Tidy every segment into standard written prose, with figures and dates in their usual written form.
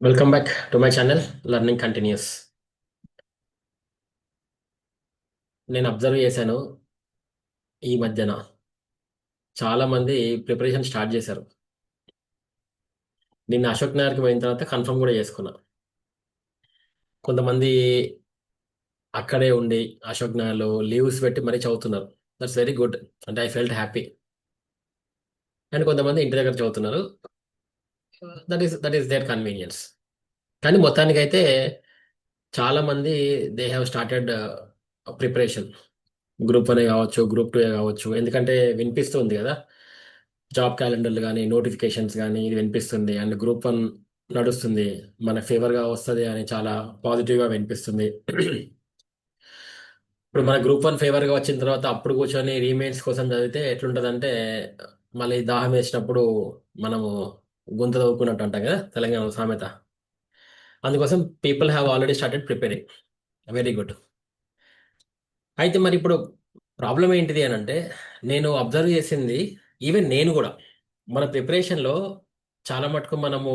Welcome back to my channel learning continuous. నేను observe చేశాను ఈ మధ్యన చాలా మంది ప్రిపరేషన్ స్టార్ట్ చేశారు. నిన్న అశోక్ నగర్కి పోయిన తర్వాత కన్ఫర్మ్ కూడా చేసుకున్నా. కొంతమంది అక్కడే ఉండి అశోక్ నగర్లో లీవ్స్ పెట్టి మరీ చదువుతున్నారు. That's very good. అంటే ఐ ఫెల్ట్ హ్యాపీ. అండ్ కొంతమంది ఇంటి దగ్గర చదువుతున్నారు. That is their convenience. కానీ మొత్తానికైతే చాలా మంది they have started preparation. Group 1 కావచ్చు, గ్రూప్ 2 కావచ్చు. ఎందుకంటే వినిపిస్తుంది కదా, జాబ్ క్యాలెండర్లు కానీ నోటిఫికేషన్స్ కానీ ఇది వినిపిస్తుంది. అండ్ గ్రూప్ 1 నడుస్తుంది, మన ఫేవర్గా వస్తుంది అని చాలా పాజిటివ్గా వినిపిస్తుంది. ఇప్పుడు మన గ్రూప్ 1 ఫేవర్గా వచ్చిన తర్వాత అప్పుడు కూర్చొని రీమెయిన్స్ కోసం చదివితే ఎట్లుంటుందంటే, మళ్ళీ దాహం వేసినప్పుడు మనము గుంత తవ్వుకున్నట్టు అంటాం కదా, తెలంగాణ సామెత. అందుకోసం people have already started preparing. Very good. అయితే మరి ఇప్పుడు ప్రాబ్లం ఏంటిది అని అంటే, నేను అబ్జర్వ్ చేసింది, ఈవెన్ నేను కూడా మన ప్రిపరేషన్లో చాలా మటుకు మనము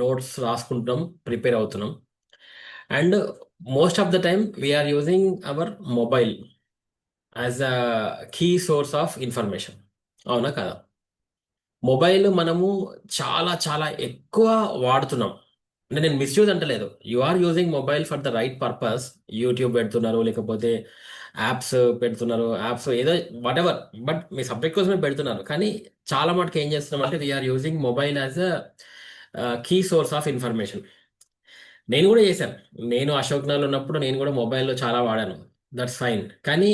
నోట్స్ రాసుకుంటాం, ప్రిపేర్ అవుతున్నాం. And most of the time we are using our mobile as a key source of information. అవునా కదా? మొబైల్ మనము చాలా చాలా ఎక్కువ వాడుతున్నాం. అంటే నేను మిస్యూజ్ అంటలేదు, you are using mobile for the right purpose. YouTube పెడుతున్నారు, లేకపోతే యాప్స్ పెడుతున్నారు, యాప్స్ ఏదో వాట్ ఎవర్, బట్ మీ సబ్జెక్ట్ కోసమే పెడుతున్నారు. కానీ చాలా మటుకు ఏం చేస్తున్నాం అంటే we are using mobile as a key source of information. నేను కూడా చేశాను. నేను అశోక్ నగర్లో ఉన్నప్పుడు నేను కూడా మొబైల్లో చాలా వాడాను. That's fine. కానీ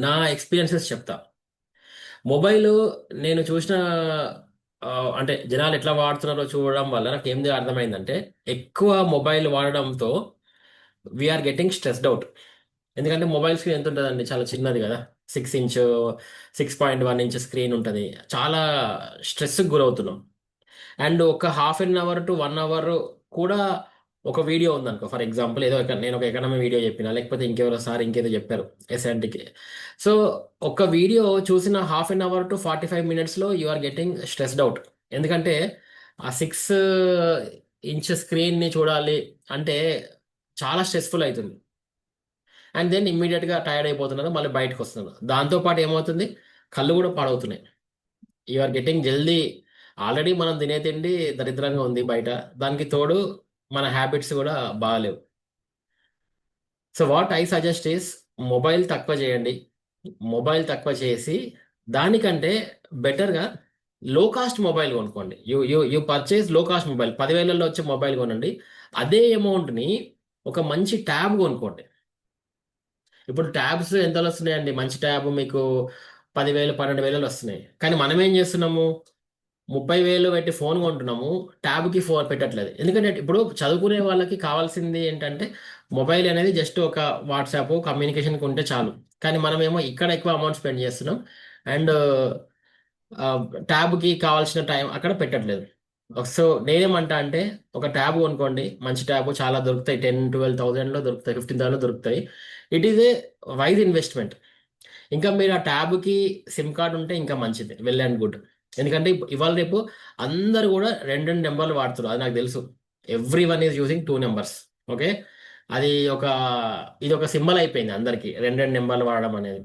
నా ఎక్స్పీరియన్సెస్ చెప్తా. మొబైల్ నేను చూసిన ఆ, అంటే జనాలు ఎట్లా వాడుతున్నారో చూడడం వల్ల నాకు ఏంది అర్థమైందంటే, ఎక్కువ మొబైల్ వాడడంతో వీఆర్ గెటింగ్ స్ట్రెస్డ్ అవుట్. ఎందుకంటే మొబైల్ స్క్రీన్ ఎంత ఉంటుందండి, చాలా చిన్నది కదా. 6 ఇంచ్, 6.1 ఇంచ్ స్క్రీన్ ఉంటుంది. చాలా స్ట్రెస్కి గురవుతున్నాం. అండ్ ఒక half an hour to 1 hour కూడా ఒక వీడియో ఉందనుకో, ఫర్ ఎగ్జాంపుల్ ఏదో నేను ఒక ఎకనామీ వీడియో చెప్పిన, లేకపోతే ఇంకెవరో సార్ ఇంకేదో చెప్పారు ఎస్ఎన్టీకి. సో ఒక వీడియో చూసిన హాఫ్ అన్ అవర్ టు 45 మినిట్స్లో you are getting stressed out. ఎందుకంటే ఆ 6 ఇంచ్ స్క్రీన్ని చూడాలి అంటే చాలా స్ట్రెస్ఫుల్ అవుతుంది. అండ్ దెన్ ఇమ్మీడియట్గా టైర్డ్ అయిపోతున్నారు, మళ్ళీ బయటకు వస్తున్నారు. దాంతోపాటు ఏమవుతుంది, కళ్ళు కూడా పాడవుతున్నాయి. యు ఆర్ గెటింగ్ జల్దీ. ఆల్రెడీ మనం తినే తిండి దరిద్రంగా ఉంది బయట, దానికి తోడు మన హ్యాబిట్స్ కూడా బాగాలేవు. So what I suggest is, mobile తక్కువ చేయండి. మొబైల్ తక్కువ చేసి దానికంటే బెటర్గా లో కాస్ట్ మొబైల్ కొనుక్కోండి. యూ పర్చేస్ లో కాస్ట్ మొబైల్. 10,000లో వచ్చే మొబైల్ కొనండి. అదే అమౌంట్ని ఒక మంచి ట్యాబ్ కొనుక్కోండి. ఇప్పుడు ట్యాబ్స్ ఎంతలో వస్తున్నాయండి? మంచి ట్యాబ్ మీకు 10,000 12,000 వస్తున్నాయి. కానీ మనం ఏం చేస్తున్నాము, 30,000 పెట్టి ఫోన్ కొంటున్నాము, ట్యాబ్కి ఫోన్ పెట్టట్లేదు. ఎందుకంటే ఇప్పుడు చదువుకునే వాళ్ళకి కావాల్సింది ఏంటంటే, మొబైల్ అనేది జస్ట్ ఒక వాట్సాప్ కమ్యూనికేషన్కి ఉంటే చాలు. కానీ మనమేమో ఇక్కడ ఎక్కువ అమౌంట్ స్పెండ్ చేస్తున్నాం. అండ్ ట్యాబ్కి కావాల్సిన టైం అక్కడ పెట్టట్లేదు. సో నేనేమంటా అంటే, ఒక ట్యాబ్ కొనుక్కోండి. మంచి ట్యాబ్ చాలా దొరుకుతాయి, 10-12 థౌసండ్లో దొరుకుతాయి, 15,000లో దొరుకుతాయి. It is a wise investment. ఇంకా మీరు ఆ ట్యాబ్కి సిమ్ కార్డ్ ఉంటే ఇంకా మంచిది, వెల్ అండ్ గుడ్. ఎందుకంటే ఇవాళ రేపు అందరు కూడా రెండు రెండు నెంబర్లు వాడుతున్నారు, అది నాకు తెలుసు. Every one is using 2 numbers. Okay, అది ఒక ఇది ఒక సింబల్ అయిపోయింది అందరికి, రెండు రెండు నెంబర్లు వాడడం అనేది.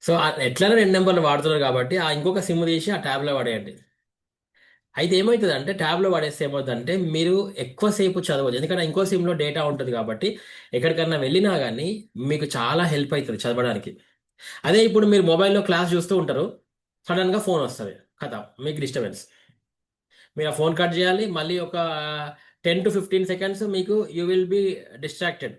సో ఎట్లైనా రెండు నెంబర్లు వాడుతున్నారు కాబట్టి ఆ ఇంకొక సిమ్ తీసి ఆ ట్యాబ్లో వాడేయండి. అయితే ఏమవుతుంది అంటే, ట్యాబ్లో పడేస్తే ఏమవుతుందంటే మీరు ఎక్కువసేపు చదవచ్చు. ఎందుకంటే ఇంకో సిమ్లో డేటా ఉంటుంది కాబట్టి ఎక్కడికన్నా వెళ్ళినా కానీ మీకు చాలా హెల్ప్ అవుతుంది చదవడానికి. అదే ఇప్పుడు మీరు మొబైల్లో క్లాస్ చూస్తూ ఉంటారు, సడన్గా ఫోన్ వస్తుంది, కదా, మీకు డిస్టర్బెన్స్. మీరు ఆ ఫోన్ కట్ చేయాలి, మళ్ళీ ఒక 10-15 సెకండ్స్ మీకు యూ విల్ బి డిస్ట్రాక్టెడ్.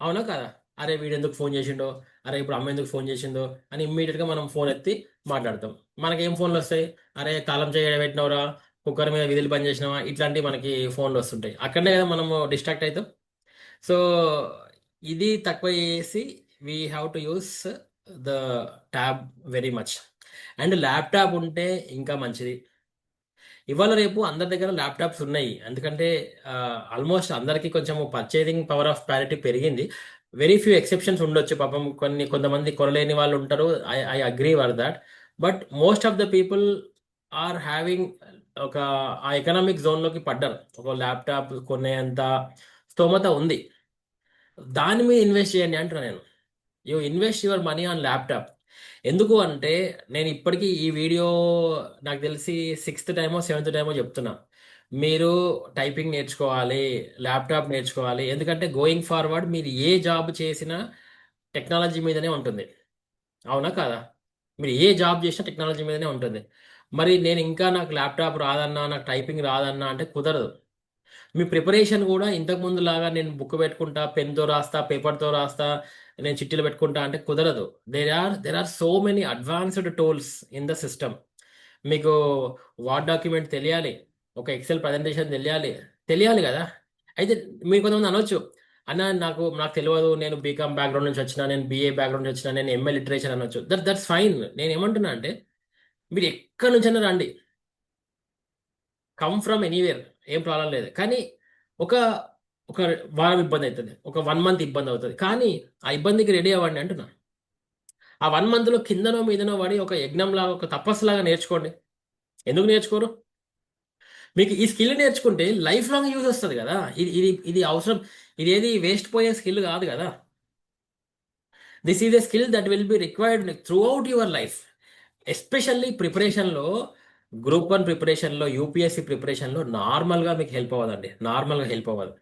అవునా కదా? అరే వీడు ఎందుకు ఫోన్ చేసిండో, అరే ఇప్పుడు అమ్మ ఎందుకు ఫోన్ చేసిందో అని ఇమ్మీడియట్గా మనం ఫోన్ ఎత్తి మాట్లాడతాం. మనకేం ఫోన్లు వస్తాయి? అరే తాళం చేయ పెట్టినవరా, కుక్కర్ మీద విధులు పని చేసినావా, ఇట్లాంటివి మనకి ఫోన్లు వస్తుంటాయి. అక్కడనే కదా మనము డిస్ట్రాక్ట్ అవుతాం. సో ఇది తక్కువ చేసి we have to use the tab very much. And laptop ఉంటే ఇంకా మంచిది. ఇవాళ రేపు అందరి దగ్గర ల్యాప్టాప్స్ ఉన్నాయి, ఎందుకంటే ఆల్మోస్ట్ అందరికీ కొంచెం పర్చేసింగ్ పవర్ ఆఫ్ ప్యారిటీ పెరిగింది. వెరీ ఫ్యూ ఎక్సెప్షన్స్ ఉండొచ్చు, పాపం కొంతమంది కొనలేని వాళ్ళు ఉంటారు. I agree with that. But most of the people are having ఒక ఆ ఎకనామిక్ జోన్లోకి పడ్డారు. ఒక ల్యాప్టాప్ కొనేంత స్తోమత ఉంది. దాని మీద ఇన్వెస్ట్ చేయండి అంటున్నా నేను. You invest your money on laptop. ఎందుకు అంటే నేను ఇప్పటికీ ఈ వీడియో నాకు తెలిసి సిక్స్త్ టైమో సెవెంత్ టైమో చెప్తున్నా. మీరు టైపింగ్ నేర్చుకోవాలి, ల్యాప్టాప్ నేర్చుకోవాలి. ఎందుకంటే గోయింగ్ ఫార్వర్డ్ మీరు ఏ జాబ్ చేసినా టెక్నాలజీ మీదనే ఉంటుంది. అవునా కాదా? మీరు ఏ జాబ్ చేసినా టెక్నాలజీ మీదనే ఉంటుంది. మరి నేను ఇంకా నాకు ల్యాప్టాప్ రాదన్నా, నాకు టైపింగ్ రాదన్నా అంటే కుదరదు. మీ ప్రిపరేషన్ కూడా ఇంతకు ముందు లాగా నేను బుక్ పెట్టుకుంటా, పెన్తో రాస్తా, పేపర్తో రాస్తా, నేను చిట్టీలు పెట్టుకుంటా అంటే కుదరదు. There are so many advanced tools in the system. మీకు వార్డ్ డాక్యుమెంట్ తెలియాలి, ఒక ఎక్సెల్ ప్రజెంటేషన్ తెలియాలి, తెలియాలి కదా. అయితే మీరు కొంతమంది అనొచ్చు, అన్న నాకు తెలియదు, నేను బీకామ్ బ్యాక్గ్రౌండ్ నుంచి వచ్చిన, నేను బీఏ బ్యాక్గ్రౌండ్ నుంచి వచ్చిన, నేను ఎంఏ లిటరేచర్ అనొచ్చు. That's fine. నేను ఏమంటున్నా అంటే మీరు ఎక్కడి నుంచైనా రండి, కమ్ ఫ్రమ్ ఎనీవేర్, ఏం ప్రాబ్లం లేదు. కానీ ఒక ఒక వారం ఇబ్బంది అవుతుంది, ఒక 1 మంత్ ఇబ్బంది అవుతుంది. కానీ ఆ ఇబ్బందికి రెడీ అవ్వండి అంటున్నా. ఆ 1 మంత్లో కిందనో మీదనో పడి ఒక యజ్ఞంలాగా, ఒక తపస్సులాగా నేర్చుకోండి. ఎందుకు నేర్చుకోరు? మీకు ఈ స్కిల్ నేర్చుకుంటే లైఫ్ లాంగ్ యూజ్ వస్తుంది కదా. ఇది అవసరం. ఇది ఏది వేస్ట్ పోయే స్కిల్ కాదు కదా. This is a skill that will be required throughout your life. Especially ప్రిపరేషన్లో, గ్రూప్ 1 ప్రిపరేషన్లో, యూపీఎస్సి ప్రిపరేషన్లో నార్మల్గా మీకు హెల్ప్ అవ్వదండి. నార్మల్గా హెల్ప్ అవ్వదు.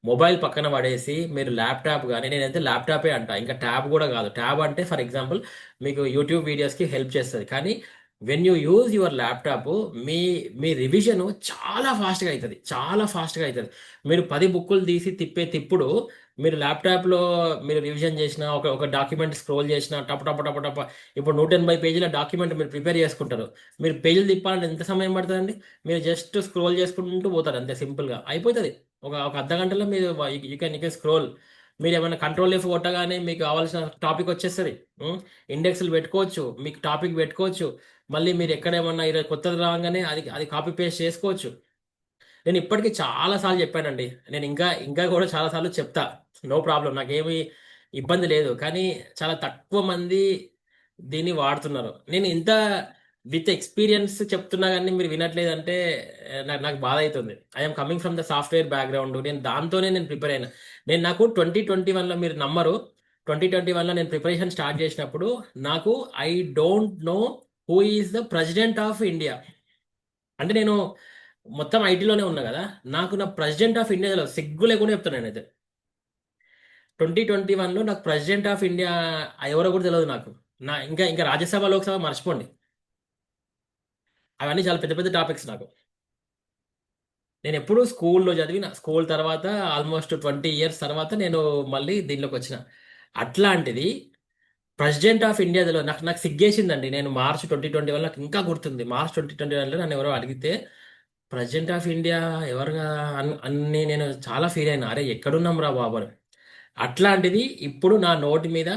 మొబైల్ పక్కన పడేసి మీరు ల్యాప్టాప్ కానీ, నేనైతే ల్యాప్టాపే అంట, ఇంకా ట్యాబ్ కూడా కాదు. ట్యాబ్ అంటే ఫర్ ఎగ్జాంపుల్ మీకు యూట్యూబ్ వీడియోస్కి హెల్ప్ చేస్తుంది. కానీ when you use your laptop, me me revision చాలా ఫాస్ట్గా అవుతుంది, చాలా ఫాస్ట్గా అవుతుంది. మీరు 10 బుక్కులు తీసి తిప్పే తిప్పుడు మీరు ల్యాప్టాప్లో మీరు రివిజన్ చేసిన, ఒక ఒక డాక్యుమెంట్ స్క్రోల్ చేసిన, టప్ టప్ టప్ టప్, ఇప్పుడు 180 పేజీల డాక్యుమెంట్ మీరు ప్రిపేర్ చేసుకుంటారు. మీరు పేజీలు తిప్పాలంటే ఎంత సమయం పడుతుందండి? మీరు జస్ట్ స్క్రోల్ చేసుకుంటూ పోతారు, అంతే సింపుల్గా అయిపోతుంది. ఒక అర్ధ గంటలో మీరు యూ కెన్ స్క్రోల్. మీరు ఏమైనా కంట్రోల్ F కొట్టగానే మీకు కావాల్సిన టాపిక్ వచ్చేస్తుంది. ఇండెక్స్లు పెట్టుకోవచ్చు, మీకు టాపిక్ పెట్టుకోవచ్చు. మళ్ళీ మీరు ఎక్కడ ఏమన్నా ఈరోజు కొత్తది రాగానే అది అది కాపీ పేస్ట్ చేసుకోవచ్చు. నేను ఇప్పటికీ చాలా సార్లు చెప్పానండి. నేను ఇంకా ఇంకా కూడా చాలా సార్లు చెప్తా. నో ప్రాబ్లం, నాకేమి ఇబ్బంది లేదు. కానీ చాలా తక్కువ మంది దీన్ని వాడుతున్నారు. నేను ఇంత విత్ ఎక్స్పీరియన్స్ చెప్తున్నా కానీ మీరు వినట్లేదంటే నాకు బాధ అవుతుంది. I'm coming from the software background. నేను దాంతోనే నేను ప్రిపేర్ అయినా. నాకు 2021లో, మీరు నమ్మరు, 2021లో నేను ప్రిపరేషన్ స్టార్ట్ చేసినప్పుడు నాకు I don't know who is the president of India. అంటే నేను మొత్తం ఐటీలోనే ఉన్నా కదా. నాకు నా ప్రెసిడెంట్ ఆఫ్ ఇండియా తెలియదు. సిగ్గు లేకుండా చెప్తాను నేనైతే. 2021లో నాకు ప్రెసిడెంట్ ఆఫ్ ఇండియా ఎవరో కూడా తెలియదు నాకు. ఇంకా ఇంకా రాజ్యసభ లోక్సభ మర్చిపోండి. అవన్నీ చాలా పెద్ద పెద్ద టాపిక్స్ నాకు. నేను ఎప్పుడూ స్కూల్లో చదివిన, స్కూల్ తర్వాత ఆల్మోస్ట్ 20 ఇయర్స్ తర్వాత నేను మళ్ళీ దీనిలోకి వచ్చిన. అట్లాంటిది ప్రెసిడెంట్ ఆఫ్ ఇండియా తెలియదు నాకు. నాకు సిగ్గేసిందండి. నేను మార్చ్ 2021, నాకు ఇంకా గుర్తుంది, మార్చ్ 2021లో నన్ను ఎవరో అడిగితే ప్రెసిడెంట్ ఆఫ్ ఇండియా ఎవరుగా అన్ని నేను చాలా ఫీల్ అయినా. అరే ఎక్కడున్నాం రా బాబు అని. అట్లాంటిది ఇప్పుడు నా నోటి మీద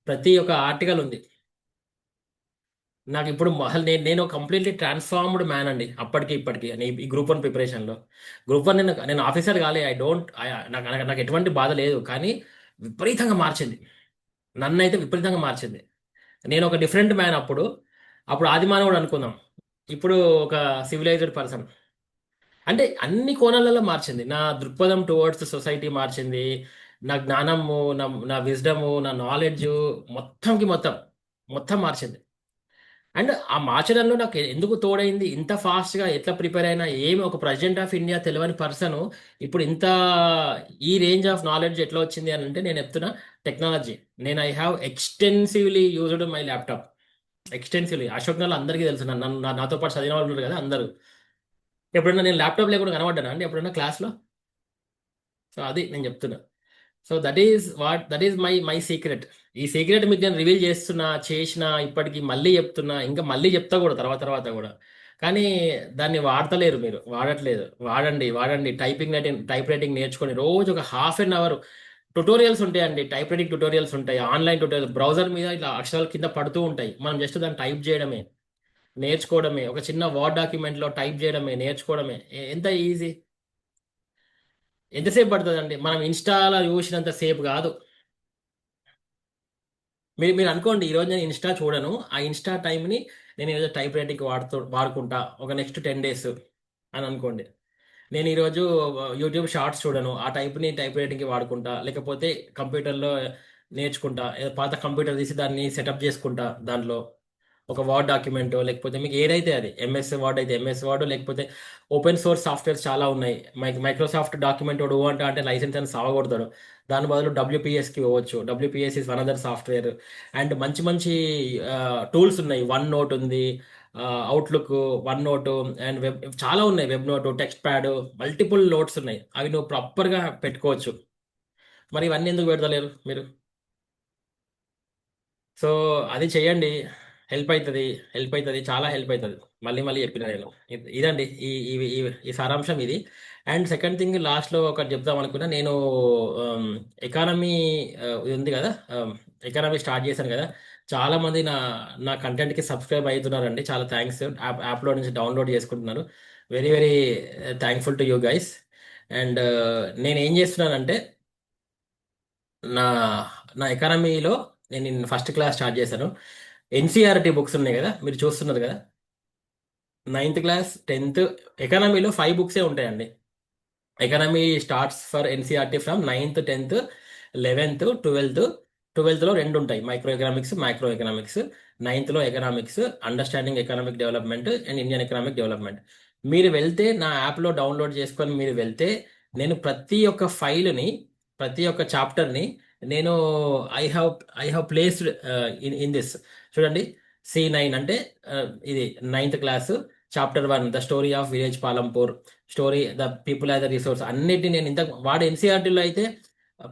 ప్రతి ఒక్క ఆర్టికల్ ఉంది. నాకు ఇప్పుడు అసలు నేను కంప్లీట్లీ ట్రాన్స్ఫార్మ్డ్ మ్యాన్ అండి, అప్పటికి ఇప్పటికి. ఈ గ్రూప్ 1 ప్రిపరేషన్లో. గ్రూప్ 1 నేను ఆఫీసర్ కాలే. ఐ డోంట్, నాకు నాకు నాకు ఎటువంటి బాధ లేదు. కానీ విపరీతంగా మార్చింది, నన్నైతే విపరీతంగా మార్చింది. నేను ఒక డిఫరెంట్ మ్యాన్ అప్పుడు. అప్పుడు ఆదిమానవుడు అనుకుందాం, ఇప్పుడు ఒక సివిలైజ్డ్ పర్సన్. అంటే అన్ని కోణాలలో మార్చింది. నా దృక్పథం టువర్డ్స్ సొసైటీ మార్చింది. నా జ్ఞానము, నా నా విజ్డము, నా నాలెడ్జ్, మొత్తంకి మొత్తం మొత్తం మార్చింది. అండ్ ఆ మార్చడంలో నాకు ఎందుకు తోడైంది, ఇంత ఫాస్ట్గా ఎట్లా ప్రిపేర్ అయినా, ఏమి ఒక ప్రెసిడెంట్ ఆఫ్ ఇండియా తెలియని పర్సన్ ఇప్పుడు ఇంత ఈ రేంజ్ ఆఫ్ నాలెడ్జ్ ఎట్లా వచ్చింది అని అంటే, నేను చెప్తున్నా టెక్నాలజీ. నేను I have extensively used my laptop. Extensively. Ashok Nagar అందరికీ తెలుసు, నాతో పాటు చదివిన వాళ్ళు ఉన్నారు కదా అందరూ. ఎప్పుడన్నా నేను ల్యాప్టాప్ లేకుండా కనబడ్డానా అండి ఎప్పుడన్నా క్లాస్లో? సో అది నేను చెప్తున్నా. So that is my secret. ఈ సీక్రెట్ మీకు నేను రివీల్ చేస్తున్నా, చేసిన, ఇప్పటికి మళ్ళీ చెప్తున్నా, ఇంకా మళ్ళీ చెప్తా కూడా తర్వాత తర్వాత కూడా. కానీ దాన్ని వాడతలేరు, మీరు వాడట్లేదు. వాడండి, వాడండి. టైప్ రైటింగ్ నేర్చుకొని రోజు ఒక ½ ట్యుటోరియల్స్ ఉంటాయండి. టైప్ రైటింగ్ ట్యుటోరియల్స్ ఉంటాయి, ఆన్లైన్ ట్యుటోరియల్ బ్రౌజర్ మీద ఇట్లా అక్షరాలు కింద పడుతూ ఉంటాయి. మనం జస్ట్ దాన్ని టైప్ చేయడమే, నేర్చుకోవడమే. ఒక చిన్న వర్డ్ డాక్యుమెంట్లో టైప్ చేయడమే, నేర్చుకోవడమే. ఎంత ఈజీ. ఎంతసేపు పడుతుందండి? మనం ఇన్స్టాలో చూసినంత సేపు కాదు. మీరు మీరు అనుకోండి, ఈరోజు నేను ఇన్స్టా చూడను, ఆ ఇన్స్టా టైంని నేను ఈరోజు టైప్ రైటింగ్ వాడుకుంటా ఒక నెక్స్ట్ 10 days అని అనుకోండి. నేను ఈరోజు యూట్యూబ్ షార్ట్స్ చూడను, ఆ టైప్ని టైప్ రైటింగ్కి వాడుకుంటా, లేకపోతే కంప్యూటర్లో నేర్చుకుంటా, ఏదో పాత కంప్యూటర్ తీసి దాన్ని సెటప్ చేసుకుంటా, దాంట్లో ఒక వర్డ్ డాక్యుమెంట్, లేకపోతే మీకు ఏదైతే అది ఎంఎస్ వర్డ్ అయితే ఎంఎస్ వర్డ్, లేకపోతే ఓపెన్ సోర్స్ సాఫ్ట్వేర్స్ చాలా ఉన్నాయి. మైక్రోసాఫ్ట్ డాక్యుమెంట్ వాడు అంటే లైసెన్స్ అని సావగొడతాడు. దాని బదులు డబ్ల్యూపీఎస్కి పోవచ్చు. WPS is one other software. And మంచి మంచి టూల్స్ ఉన్నాయి. వన్ నోట్ ఉంది, outlook, one note, and web చాలా ఉన్నాయి. Web note, text pad, multiple notes ఉన్నాయి. అవి నువ్వు ప్రాపర్గా పెట్టుకోవచ్చు. మరి ఇవన్నీ ఎందుకు పెడతలేరు మీరు? సో అది చెయ్యండి. హెల్ప్ అవుతుంది, హెల్ప్ అవుతుంది, చాలా హెల్ప్ అవుతుంది. మళ్ళీ మళ్ళీ చెప్పిన నేను ఇదండి ఈ సారాంశం ఇది. అండ్ సెకండ్ థింగ్ లాస్ట్లో ఒకటి చెప్దాం అనుకున్నా. నేను ఎకానమీ ఉంది కదా, ఎకానమీ స్టార్ట్ చేశాను కదా. చాలా మంది నా నా కంటెంట్కి సబ్స్క్రైబ్ అవుతున్నారండి. చాలా థ్యాంక్స్. యాప్లో నుంచి డౌన్లోడ్ చేసుకుంటున్నారు. Very very thankful to you guys. And నేను ఏం చేస్తున్నానంటే, నా నా ఎకానమీలో నేను ఫస్ట్ క్లాస్ స్టార్ట్ చేశాను. ఎన్సీఆర్టీ బుక్స్ ఉన్నాయి కదా, మీరు చూస్తున్నారు కదా. 9th క్లాస్, 10th, ఎకానమీలో 5 బుక్సే ఉంటాయండి. Economy starts for NCERT from 9th, 10th, 11th, 12th. 12th లో రెండు ఉంటాయి, micro economics, micro economics. 9th లో economics, understanding economic development and Indian economic development. మీరు వెళ్తే నా యాప్లో డౌన్లోడ్ చేసుకొని మీరు వెళ్తే, నేను ప్రతి ఒక్క ఫైల్ని, ప్రతి ఒక్క చాప్టర్ని నేను I have I have placed in this. చూడండి, C9 అంటే ఇది 9th class, chapter 1 the story of village Palampur, story the people as the resource. అన్నిటిని నేను ఇంత వాడు ఎన్సీఆర్టీలో అయితే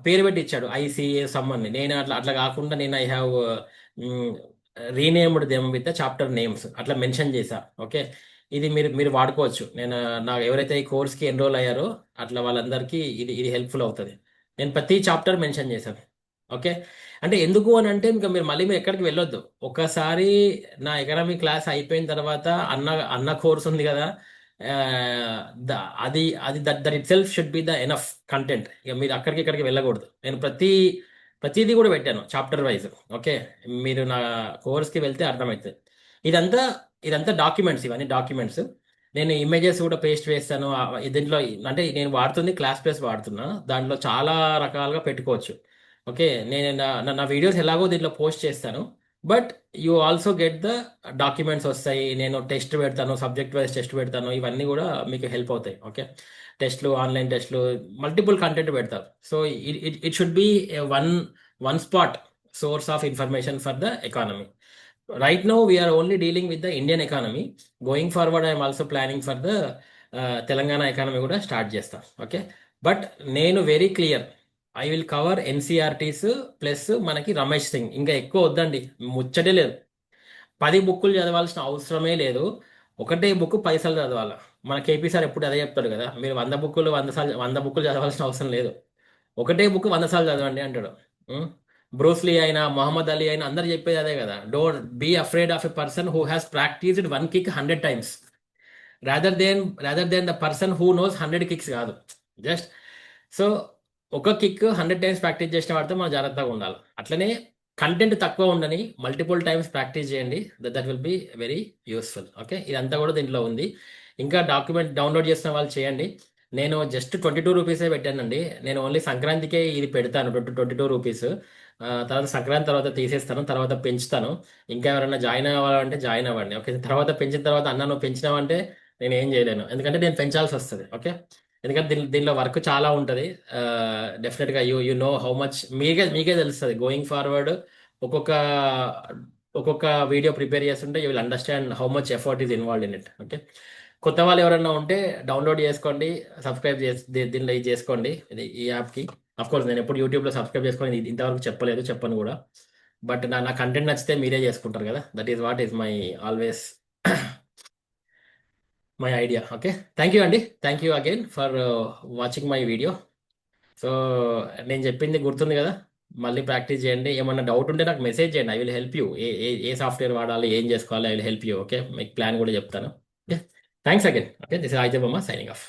పేరు పెట్టి ఇచ్చాడు ఐసీఏ సమ్మని. నేను అట్లా అట్లా కాకుండా నేను I have renamed them with the chapter names, అట్లా మెన్షన్ చేశా. ఓకే, ఇది మీరు మీరు వాడుకోవచ్చు. నేను నాకు ఎవరైతే ఈ కోర్స్కి ఎన్రోల్ అయ్యారో అట్లా వాళ్ళందరికీ ఇది ఇది హెల్ప్ఫుల్ అవుతుంది. నేను ప్రతి చాప్టర్ మెన్షన్ చేశాను. ఓకే, అంటే ఎందుకు అని అంటే, ఇంకా మీరు ఎక్కడికి వెళ్ళొద్దు. ఒకసారి నా ఎకనామిక్ క్లాస్ అయిపోయిన తర్వాత అన్న అన్న కోర్స్ ఉంది కదా, ఆ, అది అది that that it self should be the enough content. ఇక మీరు అక్కడికి ఇక్కడికి వెళ్ళకూడదు. నేను ప్రతిదీ కూడా పెట్టాను చాప్టర్ వైజ్. ఓకే, మీరు నా కోర్స్కి వెళ్తే అర్థమవుతుంది. ఇదంతా ఇదంతా డాక్యుమెంట్స్, ఇవన్నీ డాక్యుమెంట్స్. నేను ఇమేజెస్ కూడా పేస్ట్ చేస్తాను దీంట్లో. అంటే నేను వాడుతుంది క్లాస్ ప్లస్ వాడుతున్నా, దాంట్లో చాలా రకాలుగా పెట్టుకోవచ్చు. ఓకే, నేను నా వీడియోస్ ఎలాగో దీంట్లో పోస్ట్ చేస్తాను. But you also get the documents వస్తాయి. నేను టెస్ట్ పెడతాను, సబ్జెక్ట్ వైజ్ టెస్ట్ పెడతాను. ఇవన్నీ కూడా మీకు హెల్ప్ అవుతాయి. ఓకే, టెస్ట్లు, ఆన్లైన్ టెస్ట్లు, మల్టిపుల్ కంటెంట్ పెడతారు. So it should be one one spot source of information for the economy. Right now we are only dealing with the Indian economy. Going forward I am also planning for the Telangana economy కూడా start చేస్తా. Okay, but నేను very clear, I will cover NCERTs plus మనకి రమేష్ సింగ్. ఇంకా ఎక్కువ వద్దండి, ముచ్చటే లేదు. 10 బుక్కులు చదవాల్సిన అవసరమే లేదు. ఒకటే బుక్ 10 సార్లు చదవాలి. మన కేపీ సార్ ఎప్పుడు అదే చెప్తాడు కదా, మీరు 100 బుక్కులు 100 సార్లు 100 బుక్కులు చదవాల్సిన అవసరం లేదు. ఒకటే బుక్ 100 సార్లు చదవండి అంటాడు. బ్రూస్లీ అయినా, మొహమ్మద్ అలీ అయినా అందరు చెప్పేది అదే కదా. Don't be afraid of a person who has practised 1 kick 100 times, rather than the person who knows 100 kicks కాదు. జస్ట్ సో ఒక కిక్ 100 times ప్రాక్టీస్ చేసిన వాడితే మనం జాగ్రత్తగా ఉండాలి. అట్లనే కంటెంట్ తక్కువ ఉండని, మల్టిపుల్ టైమ్స్ ప్రాక్టీస్ చేయండి. That will be very useful. Okay, ఇదంతా కూడా దీంట్లో ఉంది. ఇంకా డాక్యుమెంట్ డౌన్లోడ్ చేసిన వాళ్ళు చేయండి. నేను జస్ట్ 22 రూపీసే పెట్టానండి. నేను ఓన్లీ సంక్రాంతికే ఇది పెడతాను, 22 రూపీస్. తర్వాత సంక్రాంతి తర్వాత తీసేస్తాను, తర్వాత పెంచుతాను. ఇంకా ఎవరైనా జాయిన్ అవ్వాలంటే జాయిన్ అవ్వండి. ఓకే, తర్వాత పెంచిన తర్వాత అన్న నువ్వు పెంచినావంటే నేను ఏం చేయలేను, ఎందుకంటే నేను పెంచాల్సి వస్తుంది. ఓకే, ఎందుకంటే దీనిలో వర్క్ చాలా ఉంటుంది. డెఫినెట్గా యూ నో హౌ మచ్, మీకే తెలుస్తుంది గోయింగ్ ఫార్వర్డ్. ఒక్కొక్క ఒక్కొక్క వీడియో ప్రిపేర్ చేస్తుంటే you will understand how much effort is involved in it. Okay, కొత్త వాళ్ళు ఎవరైనా ఉంటే డౌన్లోడ్ చేసుకోండి, సబ్స్క్రైబ్ చేసి దీనిలో ఇది చేసుకోండి, ఈ యాప్కి. అఫ్ కోర్స్ నేను ఎప్పుడు యూట్యూబ్లో సబ్స్క్రైబ్ చేసుకొని ఇంతవరకు చెప్పలేదు, చెప్పను కూడా. బట్ నా కంటెంట్ నచ్చితే మీరే చేసుకుంటారు కదా. That is what is my always my idea. Okay, thank you అండి. Thank you again for watching my video. So నేను చెప్పింది గుర్తుంది కదా, మళ్ళీ ప్రాక్టీస్ చేయండి. ఏమన్నా డౌట్ ఉంటే నాకు మెసేజ్ చేయండి, I will help you. A software వాడాలి, ఏం చేసుకోవాలి, I will help you. Okay, మీకు ప్లాన్ కూడా చెప్తాను. Okay, thanks again. Okay, this is ఆయితే బొమ్మ సైనింగ్ ఆఫ్.